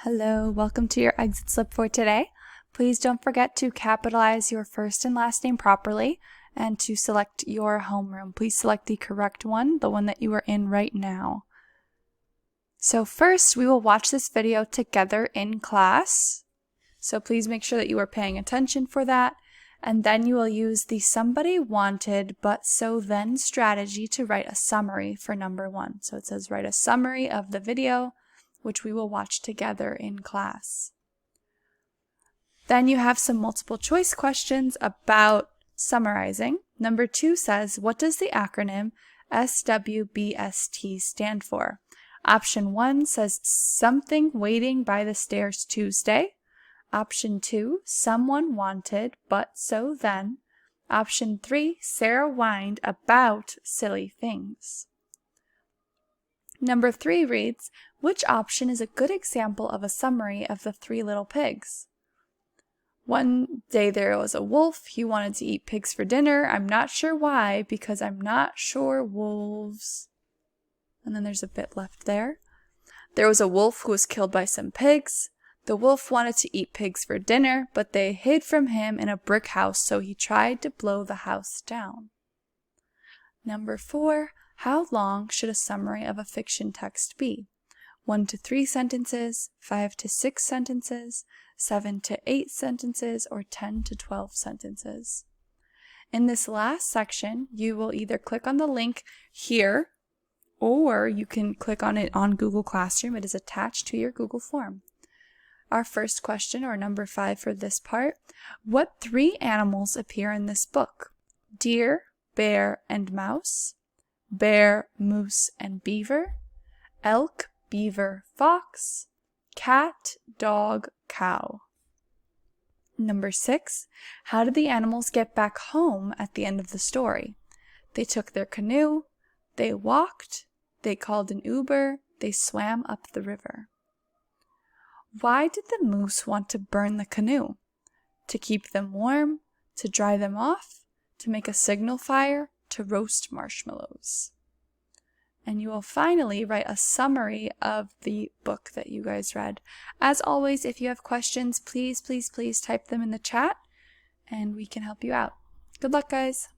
Hello, welcome to your exit slip for today. Please don't forget to capitalize your first and last name properly and to select your homeroom. Please select the correct one, the one that you are in right now. So first, we will watch this video together in class. So please make sure that you are paying attention for that. And then you will use the somebody wanted but so then strategy to write a summary for number 1. So it says write a summary of the video, which we will watch together in class. Then you have some multiple choice questions about summarizing. Number 2 says, what does the acronym SWBST stand for? Option 1 says something waiting by the stairs Tuesday. Option 2, someone wanted, but so then. Option 3, Sarah whined about silly things. Number 3 reads, which option is a good example of a summary of the 3 little pigs? One day there was a wolf. He wanted to eat pigs for dinner. I'm not sure why, because I'm not sure wolves. And then there's a bit left there. There was a wolf who was killed by some pigs. The wolf wanted to eat pigs for dinner, but they hid from him in a brick house, so he tried to blow the house down. Number 4, how long should a summary of a fiction text be? 1 to 3 sentences, 5 to 6 sentences, 7 to 8 sentences, or 10 to 12 sentences. In this last section, you will either click on the link here, or you can click on it on Google Classroom. It is attached to your Google form. Our first question, or number 5 for this part, what 3 animals appear in this book? Deer, bear, and mouse, bear, moose, and beaver, elk, beaver, fox, cat, dog, cow. Number 6, how did the animals get back home at the end of the story? They took their canoe, they walked, they called an Uber, they swam up the river. Why did the moose want to burn the canoe? To keep them warm, to dry them off, to make a signal fire, to roast marshmallows. And you will finally write a summary of the book that you guys read. As always, if you have questions, please type them in the chat and we can help you out. Good luck, guys!